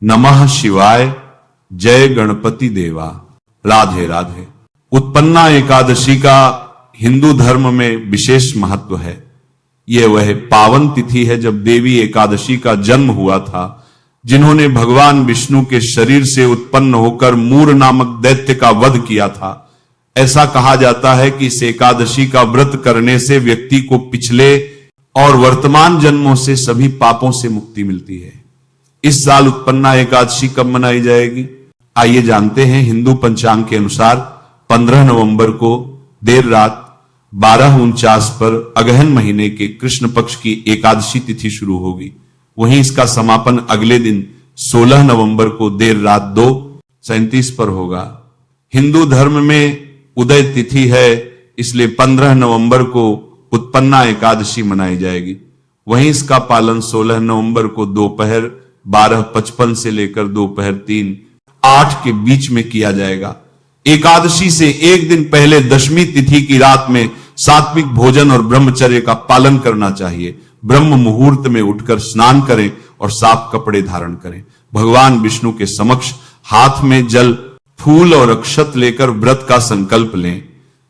नमः शिवाय, जय गणपति देवा। राधे राधे। उत्पन्ना एकादशी का हिंदू धर्म में विशेष महत्व है। यह वह पावन तिथि है जब देवी एकादशी का जन्म हुआ था, जिन्होंने भगवान विष्णु के शरीर से उत्पन्न होकर मूर नामक दैत्य का वध किया था। ऐसा कहा जाता है कि इस एकादशी का व्रत करने से व्यक्ति को पिछले और वर्तमान जन्मों से सभी पापों से मुक्ति मिलती है। इस साल उत्पन्ना एकादशी कब मनाई जाएगी, आइए जानते हैं। हिंदू पंचांग के अनुसार 15 नवंबर को देर रात 12:49 पर अगहन महीने के कृष्ण पक्ष की एकादशी तिथि शुरू होगी। वहीं इसका समापन अगले दिन 16 नवंबर को देर रात 2:37 पर होगा। हिंदू धर्म में उदय तिथि है, इसलिए 15 नवंबर को उत्पन्ना एकादशी मनाई जाएगी। वहीं इसका पालन 16 नवंबर को दोपहर 12:55 से लेकर दोपहर 3:08 के बीच में किया जाएगा। एकादशी से एक दिन पहले दशमी तिथि की रात में सात्विक भोजन और ब्रह्मचर्य का पालन करना चाहिए। ब्रह्म मुहूर्त में उठकर स्नान करें और साफ कपड़े धारण करें। भगवान विष्णु के समक्ष हाथ में जल, फूल और अक्षत लेकर व्रत का संकल्प लें।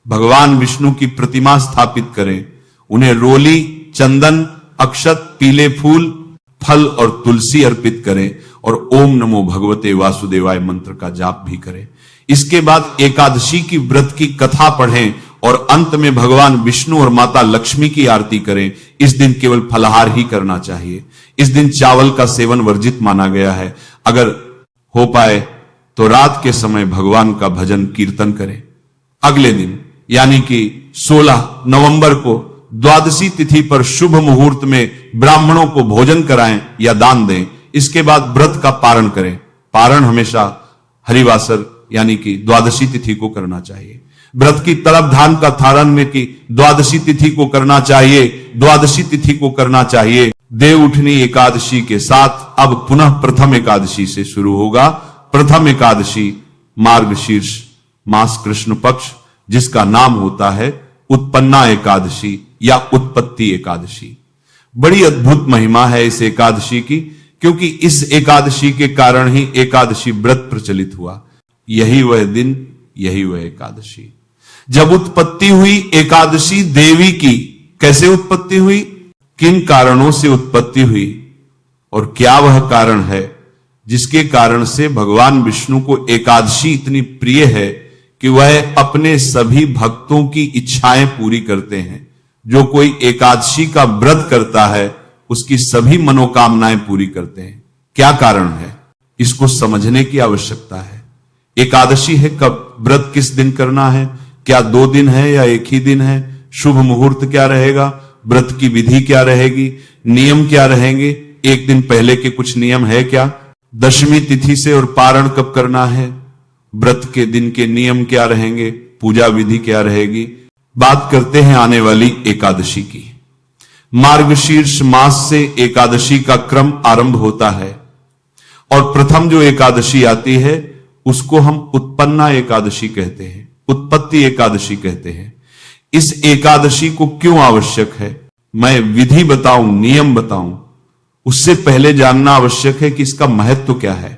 भगवान विष्णु की प्रतिमा स्थापित करें। उन्हें रोली, चंदन, अक्षत, पीले फूल, फल और तुलसी अर्पित करें और ओम नमो भगवते वासुदेवाय मंत्र का जाप भी करें। इसके बाद एकादशी की व्रत की कथा पढ़ें और अंत में भगवान विष्णु और माता लक्ष्मी की आरती करें। इस दिन केवल फलाहार ही करना चाहिए। इस दिन चावल का सेवन वर्जित माना गया है। अगर हो पाए तो रात के समय भगवान का भजन कीर्तन करें। अगले दिन यानी कि 16 नवंबर को द्वादशी तिथि पर शुभ मुहूर्त में ब्राह्मणों को भोजन कराएं या दान दें। इसके बाद व्रत का पारण करें। पारण हमेशा हरिवासर यानी कि द्वादशी तिथि को करना चाहिए। व्रत की तरफ ध्यान का धारण में कि द्वादशी तिथि को करना चाहिए, द्वादशी तिथि को करना चाहिए। देव उठनी एकादशी के साथ अब पुनः प्रथम एकादशी से शुरू होगा। प्रथम एकादशी मार्गशीर्ष मास कृष्ण पक्ष, जिसका नाम होता है उत्पन्ना एकादशी या उत्पत्ति एकादशी। बड़ी अद्भुत महिमा है इस एकादशी की, क्योंकि इस एकादशी के कारण ही एकादशी व्रत प्रचलित हुआ। यही वह दिन, यही वह एकादशी जब उत्पत्ति हुई एकादशी देवी की। कैसे उत्पत्ति हुई, किन कारणों से उत्पत्ति हुई और क्या वह कारण है जिसके कारण से भगवान विष्णु को एकादशी इतनी प्रिय है कि वह अपने सभी भक्तों की इच्छाएं पूरी करते हैं। जो कोई एकादशी का व्रत करता है उसकी सभी मनोकामनाएं पूरी करते हैं। क्या कारण है, इसको समझने की आवश्यकता है। एकादशी है कब, व्रत किस दिन करना है, क्या 2 दिन है या एक ही दिन है, शुभ मुहूर्त क्या रहेगा, व्रत की विधि क्या रहेगी, नियम क्या रहेंगे, एक दिन पहले के कुछ नियम है क्या, दशमी तिथि से और पारण कब करना है, व्रत के दिन के नियम क्या रहेंगे, पूजा विधि क्या रहेगी। बात करते हैं आने वाली एकादशी की। मार्गशीर्ष मास से एकादशी का क्रम आरंभ होता है और प्रथम जो एकादशी आती है उसको हम उत्पन्ना एकादशी कहते हैं, उत्पत्ति एकादशी कहते हैं। इस एकादशी को क्यों आवश्यक है, मैं विधि बताऊं, नियम बताऊं, उससे पहले जानना आवश्यक है कि इसका महत्व क्या है,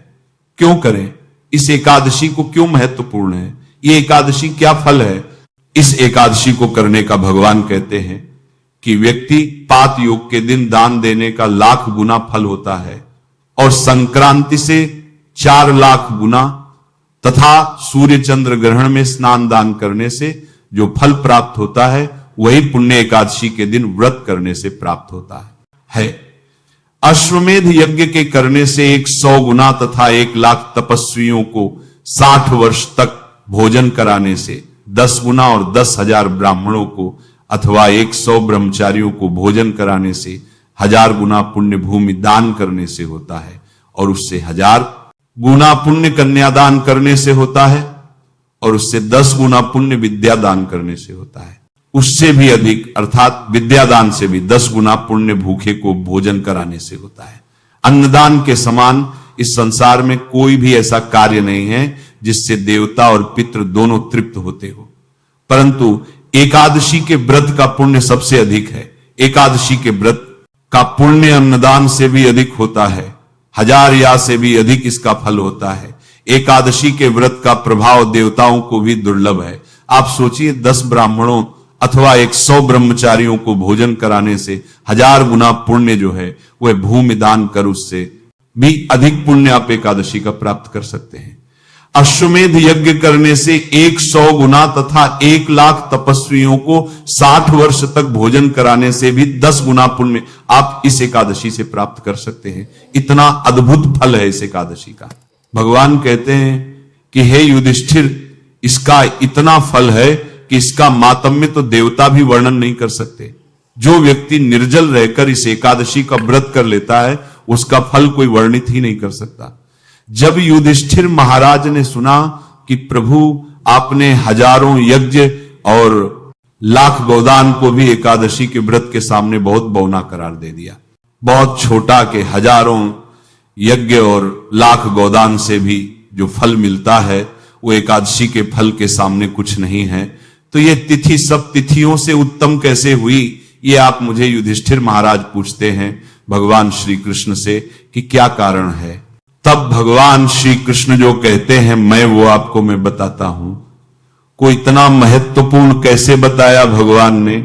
क्यों करें, इस एकादशी को क्यों महत्वपूर्ण है, ये एकादशी क्या फल है। इस एकादशी को करने का भगवान कहते हैं कि व्यक्ति पात योग के दिन दान देने का 1,00,000 गुना फल होता है और संक्रांति से 4,00,000 गुना तथा सूर्य चंद्र ग्रहण में स्नान दान करने से जो फल प्राप्त होता है वही पुण्य एकादशी के दिन व्रत करने से प्राप्त होता है। अश्वमेध यज्ञ के करने से 100 गुना तथा 1,00,000 तपस्वियों को 60 वर्ष तक भोजन कराने से 10 गुना और 10,000 ब्राह्मणों को अथवा 100 ब्रह्मचारियों को भोजन कराने से 1000 गुना पुण्य भूमि दान करने से होता है और उससे 1000 गुना पुण्य कन्यादान करने से होता है और उससे 10 गुना पुण्य विद्या दान करने से होता है। उससे भी अधिक अर्थात विद्यादान से भी 10 गुना पुण्य भूखे को भोजन कराने से होता है। अन्नदान के समान इस संसार में कोई भी ऐसा कार्य नहीं है जिससे देवता और पितृ दोनों तृप्त होते हो, परंतु एकादशी के व्रत का पुण्य सबसे अधिक है। एकादशी के व्रत का पुण्य अन्नदान से भी अधिक होता है 1000 या से भी अधिक इसका फल होता है। एकादशी के व्रत का प्रभाव देवताओं को भी दुर्लभ है। आप सोचिए 10 ब्राह्मणों अथवा 100 ब्रह्मचारियों को भोजन कराने से 1000 गुना पुण्य जो है वह भूमि दान कर उससे भी अधिक पुण्य आप एकादशी का प्राप्त कर सकते हैं। अश्वमेध यज्ञ करने से 100 गुना तथा 1 लाख तपस्वियों को 60 वर्ष तक भोजन कराने से भी 10 गुना पुण्य आप इस एकादशी से प्राप्त कर सकते हैं। इतना अद्भुत फल है इस एकादशी का। भगवान कहते हैं कि हे युधिष्ठिर, इसका इतना फल है कि इसका मातम्य तो देवता भी वर्णन नहीं कर सकते। जो व्यक्ति निर्जल रहकर इस एकादशी का व्रत कर लेता है उसका फल कोई वर्णित ही नहीं कर सकता। जब युधिष्ठिर महाराज ने सुना कि प्रभु आपने हजारों यज्ञ और लाख गोदान को भी एकादशी के व्रत के सामने बहुत बौना करार दे दिया, बहुत छोटा के हजारों यज्ञ और लाख गोदान से भी जो फल मिलता है वो एकादशी के फल के सामने कुछ नहीं है, तो ये तिथि सब तिथियों से उत्तम कैसे हुई, ये आप मुझे युधिष्ठिर महाराज पूछते हैं भगवान श्री कृष्ण से कि क्या कारण है। तब भगवान श्री कृष्ण जो कहते हैं मैं आपको बताता हूं। को इतना महत्वपूर्ण कैसे बताया भगवान ने,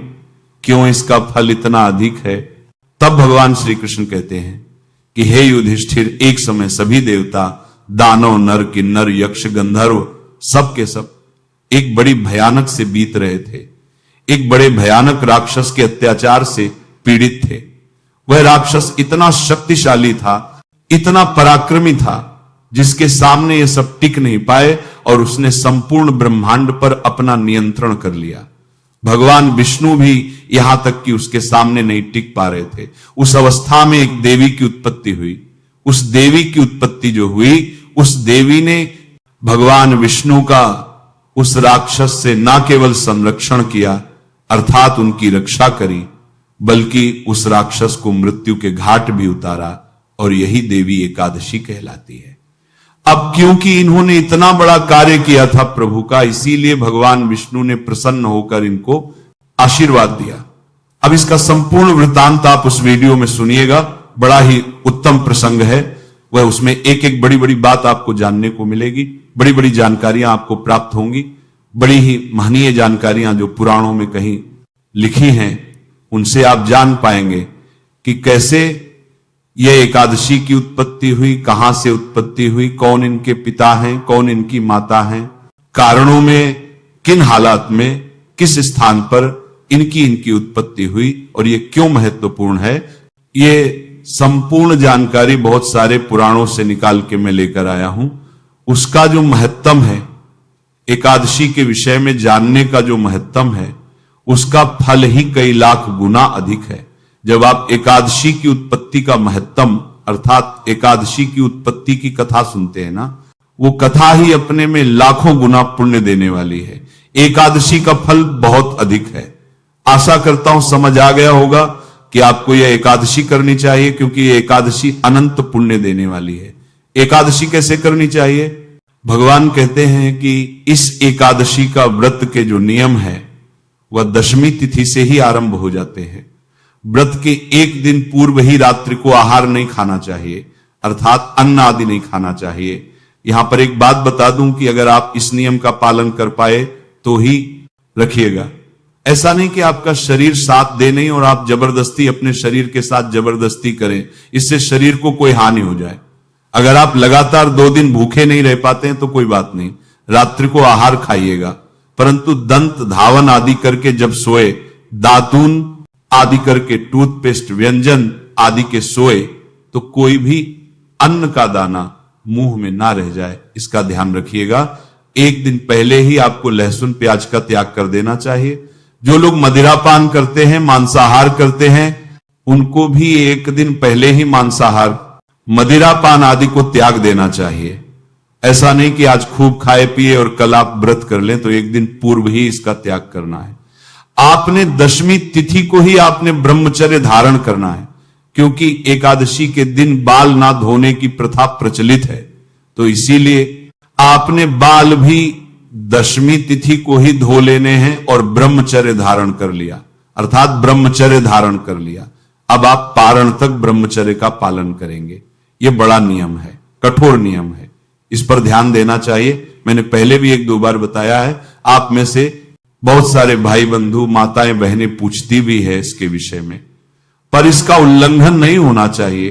क्यों इसका फल इतना अधिक है। तब भगवान श्री कृष्ण कहते हैं कि हे युधिष्ठिर, एक समय सभी देवता, दानव, नर, किन्नर, यक्ष, गंधर्व सब के सब एक बड़ी भयानक से बीत रहे थे। एक बड़े भयानक राक्षस के अत्याचार से पीड़ित थे। वह राक्षस इतना शक्तिशाली था, इतना पराक्रमी था, जिसके सामने ये सब टिक नहीं पाए और उसने संपूर्ण ब्रह्मांड पर अपना नियंत्रण कर लिया। भगवान विष्णु भी यहां तक कि उसके सामने नहीं टिक पा रहे थे। उस अवस्था में एक देवी की उत्पत्ति हुई। उस देवी की उत्पत्ति जो हुई, उस देवी ने भगवान विष्णु का उस राक्षस से न केवल संरक्षण किया, अर्थात उनकी रक्षा करी, बल्कि उस राक्षस को मृत्यु के घाट भी उतारा, और यही देवी एकादशी कहलाती है। अब क्योंकि इन्होंने इतना बड़ा कार्य किया था प्रभु का, इसीलिए भगवान विष्णु ने प्रसन्न होकर इनको आशीर्वाद दिया। अब इसका संपूर्ण वृत्तांत आप उस वीडियो में सुनिएगा, बड़ा ही उत्तम प्रसंग है वह। उसमें एक एक बड़ी बड़ी बात आपको जानने को मिलेगी, बड़ी बड़ी जानकारियां आपको प्राप्त होंगी, बड़ी ही महनीय जानकारियां जो पुराणों में कहीं लिखी हैं, उनसे आप जान पाएंगे कि कैसे यह एकादशी की उत्पत्ति हुई, कहां से उत्पत्ति हुई, कौन इनके पिता हैं, कौन इनकी माता हैं, कारणों में, किन हालात में, किस स्थान पर इनकी उत्पत्ति हुई और ये क्यों महत्वपूर्ण है। ये संपूर्ण जानकारी बहुत सारे पुराणों से निकाल के मैं लेकर आया हूं। उसका जो महत्तम है, एकादशी के विषय में जानने का जो महत्तम है, उसका फल ही कई लाख गुना अधिक है। जब आप एकादशी की उत्पत्ति का महत्तम, अर्थात एकादशी की उत्पत्ति की कथा सुनते हैं ना, वो कथा ही अपने में लाखों गुना पुण्य देने वाली है। एकादशी का फल बहुत अधिक है। आशा करता हूं समझ आ गया होगा कि आपको यह एकादशी करनी चाहिए, क्योंकि यह एकादशी अनंत पुण्य देने वाली है। एकादशी कैसे करनी चाहिए? भगवान कहते हैं कि इस एकादशी का व्रत के जो नियम है वह दशमी तिथि से ही आरंभ हो जाते हैं। व्रत के एक दिन पूर्व ही रात्रि को आहार नहीं खाना चाहिए, अर्थात अन्न आदि नहीं खाना चाहिए। यहां पर एक बात बता दूं कि अगर आप इस नियम का पालन कर पाए तो ही रखिएगा। ऐसा नहीं कि आपका शरीर साथ दे नहीं और आप जबरदस्ती अपने शरीर के साथ जबरदस्ती करें, इससे शरीर को कोई हानि हो जाए। अगर आप लगातार 2 दिन भूखे नहीं रह पाते हैं तो कोई बात नहीं, रात्रि को आहार खाइएगा, परंतु दंत धावन आदि करके जब सोए, दातून आदि करके, टूथपेस्ट, व्यंजन आदि के सोए, तो कोई भी अन्न का दाना मुंह में ना रह जाए, इसका ध्यान रखिएगा। एक दिन पहले ही आपको लहसुन प्याज का त्याग कर देना चाहिए। जो लोग मदिरापान करते हैं, मांसाहार करते हैं, उनको भी एक दिन पहले ही मांसाहार, मदिरापान आदि को त्याग देना चाहिए। ऐसा नहीं कि आज खूब खाए पिए और कल आप व्रत कर लें, तो एक दिन पूर्व ही इसका त्याग करना है। आपने दशमी तिथि को ही आपने ब्रह्मचर्य धारण करना है, क्योंकि एकादशी के दिन बाल ना धोने की प्रथा प्रचलित है, तो इसीलिए आपने बाल भी दशमी तिथि को ही धो लेने हैं और ब्रह्मचर्य धारण कर लिया, अर्थात ब्रह्मचर्य धारण कर लिया। अब आप पारण तक ब्रह्मचर्य का पालन करेंगे। यह बड़ा नियम है, कठोर नियम है, इस पर ध्यान देना चाहिए। मैंने पहले भी 1-2 बार बताया है, आप में से बहुत सारे भाई बंधु माताएं बहनें पूछती भी है इसके विषय में, पर इसका उल्लंघन नहीं होना चाहिए,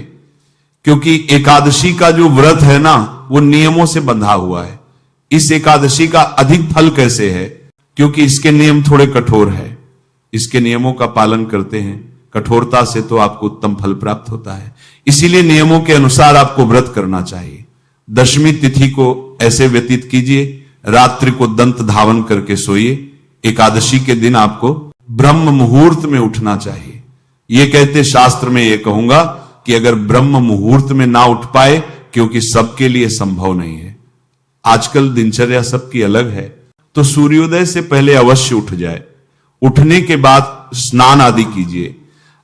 क्योंकि एकादशी का जो व्रत है ना, वो नियमों से बंधा हुआ है। इस एकादशी का अधिक फल कैसे है? क्योंकि इसके नियम थोड़े कठोर है, इसके नियमों का पालन करते हैं, कठोरता से तो आपको उत्तम फल प्राप्त होता है। इसीलिए नियमों के अनुसार आपको व्रत करना चाहिए। दशमी तिथि को ऐसे व्यतीत कीजिए, रात्रि को दंत धावन करके सोइए। एकादशी के दिन आपको ब्रह्म मुहूर्त में उठना चाहिए। ये कहते शास्त्र में ये कहूंगा कि अगर ब्रह्म मुहूर्त में ना उठ पाए, क्योंकि सबके लिए संभव नहीं है, आजकल दिनचर्या सबकी अलग है, तो सूर्योदय से पहले अवश्य उठ जाए। उठने के बाद स्नान आदि कीजिए।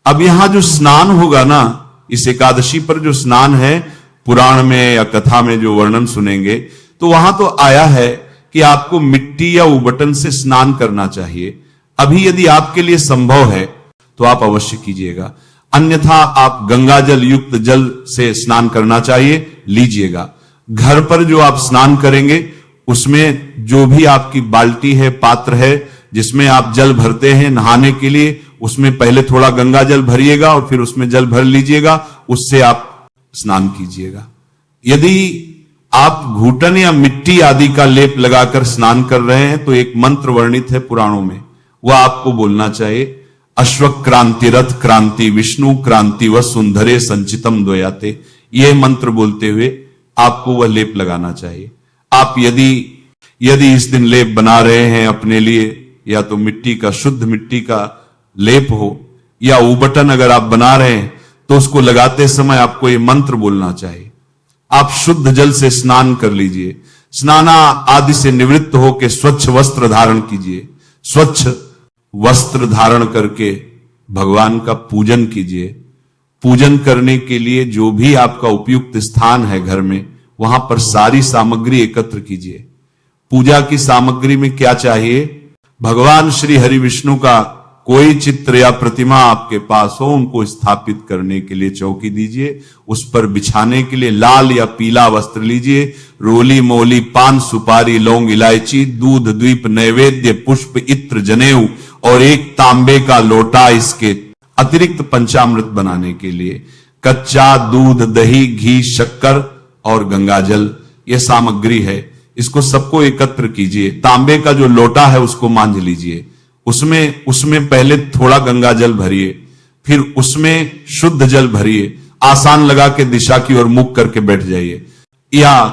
अब यहां जो स्नान होगा ना, इस एकादशी पर जो स्नान है, पुराण में या कथा में जो वर्णन सुनेंगे, तो वहां तो आया है कि आपको मिट्टी या उबटन से स्नान करना चाहिए। अभी यदि आपके लिए संभव है तो आप अवश्य कीजिएगा, अन्यथा आप गंगा जल युक्त जल से स्नान करना चाहिए, लीजिएगा। घर पर जो आप स्नान करेंगे, उसमें जो भी आपकी बाल्टी है, पात्र है, जिसमें आप जल भरते हैं नहाने के लिए, उसमें पहले थोड़ा गंगा जल भरिएगा और फिर उसमें जल भर लीजिएगा, उससे आप स्नान कीजिएगा। यदि आप घूटन या मिट्टी आदि का लेप लगाकर स्नान कर रहे हैं, तो एक मंत्र वर्णित है पुराणों में, वह आपको बोलना चाहिए, अश्वक्रांति रथ क्रांति विष्णु क्रांति व सुंदरे संचितम द्वयाते। यह मंत्र बोलते हुए आपको वह लेप लगाना चाहिए। आप यदि इस दिन लेप बना रहे हैं अपने लिए, या तो मिट्टी का, शुद्ध मिट्टी का लेप हो, या उबटन अगर आप बना रहे हैं, तो उसको लगाते समय आपको यह मंत्र बोलना चाहिए। आप शुद्ध जल से स्नान कर लीजिए, स्नाना आदि से निवृत्त होकर स्वच्छ वस्त्र धारण कीजिए। स्वच्छ वस्त्र धारण करके भगवान का पूजन कीजिए। पूजन करने के लिए जो भी आपका उपयुक्त स्थान है घर में, वहां पर सारी सामग्री एकत्र कीजिए। पूजा की सामग्री में क्या चाहिए? भगवान श्री हरि विष्णु का कोई चित्र या प्रतिमा आपके पास हो, उनको स्थापित करने के लिए चौकी दीजिए। उस पर बिछाने के लिए लाल या पीला वस्त्र लीजिए। रोली मोली पान सुपारी लौंग इलायची दूध द्वीप नैवेद्य पुष्प इत्र जनेऊ और एक तांबे का लोटा, इसके अतिरिक्त पंचामृत बनाने के लिए कच्चा दूध, दही, घी, शक्कर और गंगाजल, यह सामग्री है। इसको सबको एकत्र कीजिए। तांबे का जो लोटा है उसको मांझ लीजिए, उसमें पहले थोड़ा गंगा जल भरिए, फिर उसमें शुद्ध जल भरिए। आसान लगा के दिशा की ओर मुख करके बैठ जाइए, या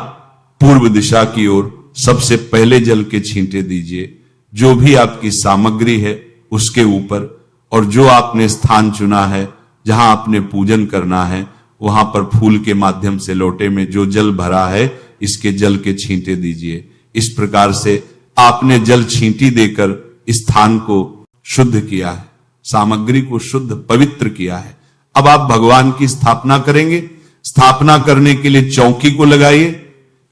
पूर्व दिशा की ओर सबसे पहले जल के छींटे दीजिए। जो भी आपकी सामग्री है उसके ऊपर, और जो आपने स्थान चुना है जहां आपने पूजन करना है, वहां पर फूल के माध्यम से लोटे में जो जल भरा है, इसके जल के छींटे दीजिए। इस प्रकार से आपने जल छींटी देकर स्थान को शुद्ध किया है, सामग्री को शुद्ध पवित्र किया है। अब आप भगवान की स्थापना करेंगे। स्थापना करने के लिए चौकी को लगाइए।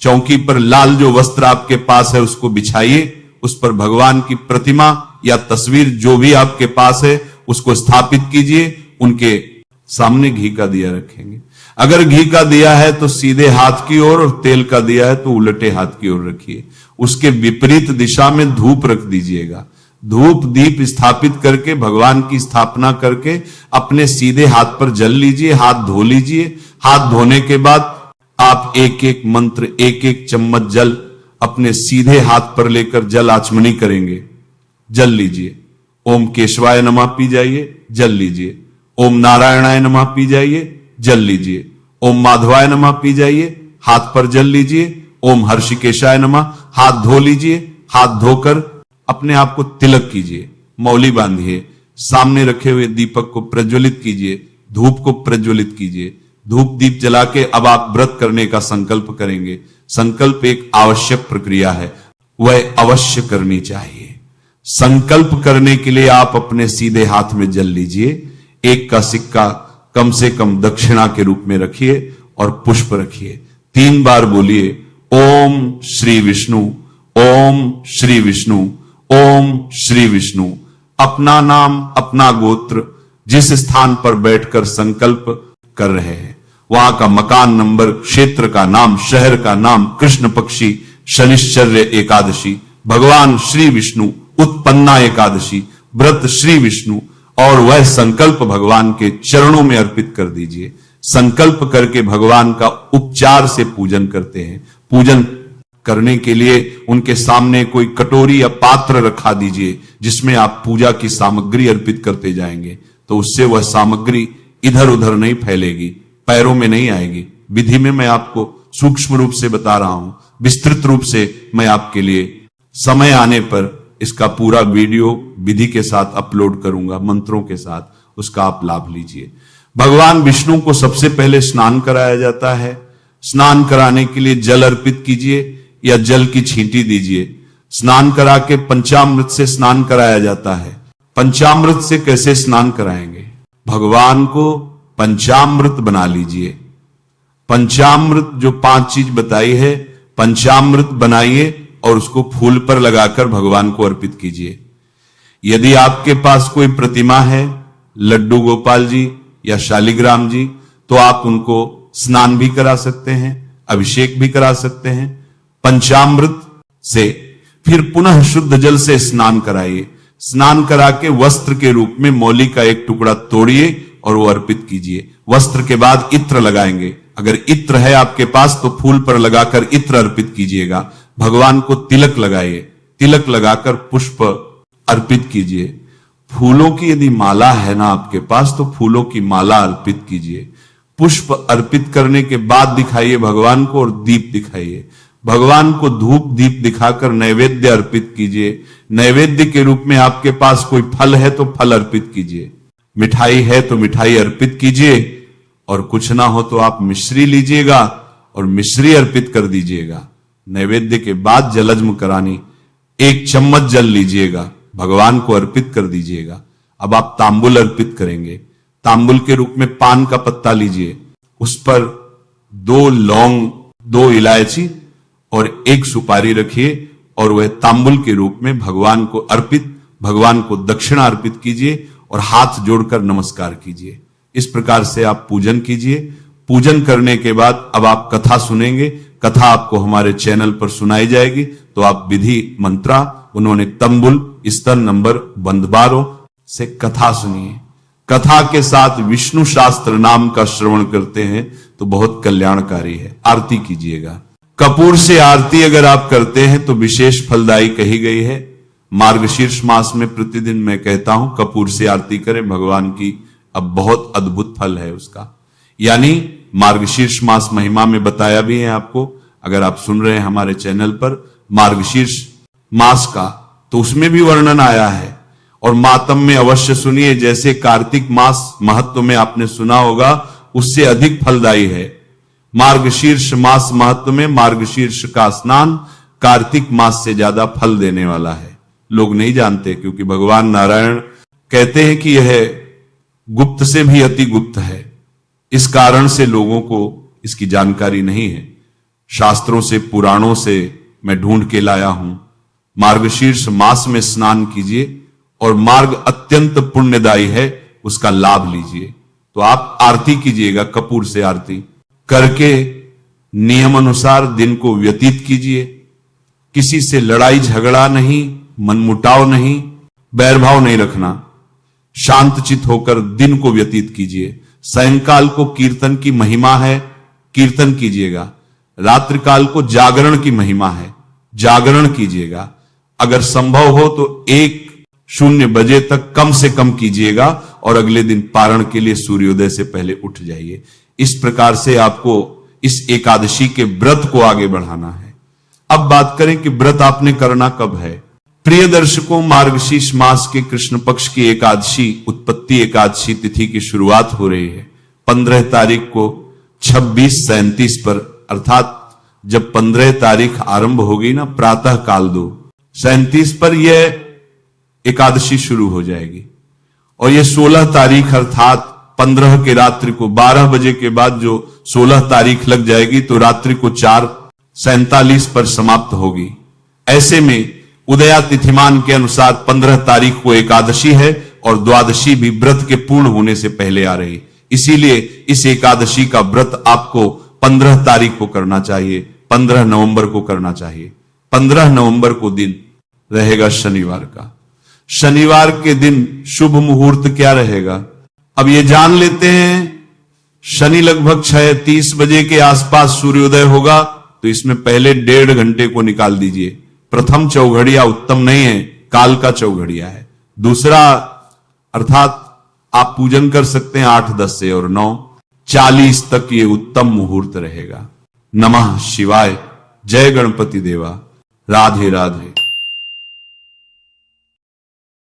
चौकी पर लाल जो वस्त्र आपके पास है उसको बिछाइए। उस पर भगवान की प्रतिमा या तस्वीर जो भी आपके पास है उसको स्थापित कीजिए। उनके सामने घी का दिया रखेंगे। अगर घी का दिया है तो सीधे हाथ की ओर, और तेल का दिया है तो उल्टे हाथ की ओर रखिए। उसके विपरीत दिशा में धूप रख दीजिएगा। धूप दीप स्थापित करके भगवान की स्थापना करके अपने सीधे हाथ पर जल लीजिए, हाथ धो लीजिए। हाथ धोने के बाद आप एक एक मंत्र, एक एक चम्मच जल अपने सीधे हाथ पर लेकर जल आचमनी करेंगे। जल लीजिए। ओम केशवाय नमः पी जाइए, जल लीजिए। ओम नारायणाय नमः पी जाइए, जल लीजिए। ओम माधवाय नमः पी जाइए, हाथ पर जल लीजिए। ओम हर्षिकेशाय नमः, हाथ धो लीजिए। हाथ धोकर अपने आप को तिलक कीजिए, मौली बांधिए। सामने रखे हुए दीपक को प्रज्वलित कीजिए, धूप को प्रज्वलित कीजिए। धूप दीप जला के अब आप व्रत करने का संकल्प करेंगे। संकल्प एक आवश्यक प्रक्रिया है, वह अवश्य करनी चाहिए। संकल्प करने के लिए आप अपने सीधे हाथ में जल लीजिए। एक का सिक्का कम से कम दक्षिणा के रूप में रखिए और पुष्प रखिए। 3 बार बोलिए, ओम श्री विष्णु, ओम श्री विष्णु, ओम श्री विष्णु। अपना नाम, अपना गोत्र, जिस स्थान पर बैठकर संकल्प कर रहे हैं वहां का मकान नंबर, क्षेत्र का नाम, शहर का नाम, कृष्ण पक्षी, शनिश्चर्य एकादशी, भगवान श्री विष्णु, उत्पन्ना एकादशी, व्रत श्री विष्णु, और वह संकल्प भगवान के चरणों में अर्पित कर दीजिए। संकल्प करके भगवान का उपचार से पूजन करते हैं। पूजन करने के लिए उनके सामने कोई कटोरी या पात्र रखा दीजिए जिसमें आप पूजा की सामग्री अर्पित करते जाएंगे, तो उससे वह सामग्री इधर उधर नहीं फैलेगी, पैरों में नहीं आएगी। विधि में मैं आपको सूक्ष्म रूप से बता रहा हूं, विस्तृत रूप से मैं आपके लिए समय आने पर इसका पूरा वीडियो विधि के साथ अपलोड करूंगा, मंत्रों के साथ, उसका आप लाभ लीजिए। भगवान विष्णु को सबसे पहले स्नान कराया जाता है। स्नान कराने के लिए जल अर्पित कीजिए या जल की छींटी दीजिए। स्नान करा के पंचामृत से स्नान कराया जाता है। पंचामृत से कैसे स्नान कराएंगे? भगवान को पंचामृत बना लीजिए। पंचामृत जो 5 चीज बताई है, पंचामृत बनाइए और उसको फूल पर लगाकर भगवान को अर्पित कीजिए। यदि आपके पास कोई प्रतिमा है, लड्डू गोपाल जी या शालिग्राम जी, तो आप उनको स्नान भी करा सकते हैं, अभिषेक भी करा सकते हैं पंचामृत से। फिर पुनः शुद्ध जल से स्नान कराइए। स्नान करा के वस्त्र के रूप में मौली का एक टुकड़ा तोड़िए और वो अर्पित कीजिए। वस्त्र के बाद इत्र लगाएंगे। अगर इत्र है आपके पास तो फूल पर लगाकर इत्र अर्पित कीजिएगा। भगवान को तिलक लगाइए। तिलक लगाकर पुष्प अर्पित कीजिए। फूलों की यदि माला है ना आपके पास तो फूलों की माला अर्पित कीजिए। पुष्प अर्पित करने के बाद दिखाइए भगवान को, और दीप दिखाइए। भगवान को धूप दीप दिखाकर नैवेद्य अर्पित कीजिए। नैवेद्य के रूप में आपके पास कोई फल है तो फल अर्पित कीजिए, मिठाई है तो मिठाई अर्पित कीजिए, और कुछ ना हो तो आप मिश्री लीजिएगा और मिश्री अर्पित कर दीजिएगा। नैवेद्य के बाद जलज्म करानी, 1 चम्मच जल लीजिएगा, भगवान को अर्पित कर दीजिएगा। अब आप तांबुल अर्पित करेंगे। तांबुल के रूप में पान का पत्ता लीजिए, उस पर 2 लौंग, 2 इलायची और 1 सुपारी रखिए और वह तांबुल के रूप में भगवान को अर्पित, भगवान को दक्षिणा अर्पित कीजिए और हाथ जोड़कर नमस्कार कीजिए। इस प्रकार से आप पूजन कीजिए। पूजन करने के बाद अब आप कथा सुनेंगे। कथा आपको हमारे चैनल पर सुनाई जाएगी, तो आप विधि मंत्रा, उन्होंने तंबुल, स्तर नंबर, बंदबारों से कथा सुनिए। कथा के साथ विष्णु शास्त्र नाम का श्रवण करते हैं तो बहुत कल्याणकारी है। आरती कीजिएगा। कपूर से आरती अगर आप करते हैं तो विशेष फलदायी कही गई है। मार्गशीर्ष मास में प्रतिदिन मैं कहता हूं कपूर से आरती करें भगवान की, अब बहुत अद्भुत फल है उसका। यानी मार्गशीर्ष मास महिमा में बताया भी है आपको। अगर आप सुन रहे हैं हमारे चैनल पर मार्गशीर्ष मास का, तो उसमें भी वर्णन आया है। और मातम में अवश्य सुनिए, जैसे कार्तिक मास महत्व में आपने सुना होगा, उससे अधिक फलदायी है। मार्गशीर्ष मास महत्व में मार्गशीर्ष का स्नान कार्तिक मास से ज्यादा फल देने वाला है। लोग नहीं जानते, क्योंकि भगवान नारायण कहते हैं कि यह गुप्त से भी अति गुप्त है। इस कारण से लोगों को इसकी जानकारी नहीं है। शास्त्रों से, पुराणों से मैं ढूंढ के लाया हूं। मार्गशीर्ष मास में स्नान कीजिए और मार्ग अत्यंत पुण्यदायी है, उसका लाभ लीजिए। तो आप आरती कीजिएगा, कपूर से आरती करके नियम अनुसार दिन को व्यतीत कीजिए। किसी से लड़ाई झगड़ा नहीं, मनमुटाव नहीं, बैरभाव नहीं रखना। शांतचित होकर दिन को व्यतीत कीजिए। सायंकाल को कीर्तन की महिमा है, कीर्तन कीजिएगा। रात्रिकाल को जागरण की महिमा है, जागरण कीजिएगा। अगर संभव हो तो 1:00 बजे तक कम से कम कीजिएगा और अगले दिन पारण के लिए सूर्योदय से पहले उठ जाइए। इस प्रकार से आपको इस एकादशी के व्रत को आगे बढ़ाना है। अब बात करें कि व्रत आपने करना कब है। प्रिय दर्शकों, मार्गशीर्ष मास के कृष्ण पक्ष की एकादशी, उत्पत्ति एकादशी तिथि की शुरुआत हो रही है 15 तारीख को 26:37 पर, अर्थात जब 15 तारीख आरंभ होगी ना, प्रातः काल 2:37 पर यह एकादशी शुरू हो जाएगी। और यह 16 तारीख अर्थात 15 के रात्रि को 12 बजे के बाद जो 16 तारीख लग जाएगी तो रात्रि को 4:47 पर समाप्त होगी। ऐसे में उदया तिथिमान के अनुसार 15 तारीख को एकादशी है और द्वादशी भी व्रत के पूर्ण होने से पहले आ रही। इसीलिए इस एकादशी का व्रत आपको 15 तारीख को करना चाहिए, 15 नवंबर को करना चाहिए। 15 नवंबर को दिन रहेगा शनिवार का। शनिवार के दिन शुभ मुहूर्त क्या रहेगा, अब ये जान लेते हैं। शनि लगभग 6:30 बजे के आसपास सूर्योदय होगा, तो इसमें पहले 1.5 घंटे को निकाल दीजिए। प्रथम चौघड़िया उत्तम नहीं है, काल का चौघड़िया है। दूसरा अर्थात आप पूजन कर सकते हैं 8, 10 से, और 9:40 तक ये उत्तम मुहूर्त रहेगा। नमः शिवाय। जय गणपति देवा। राधे राधे।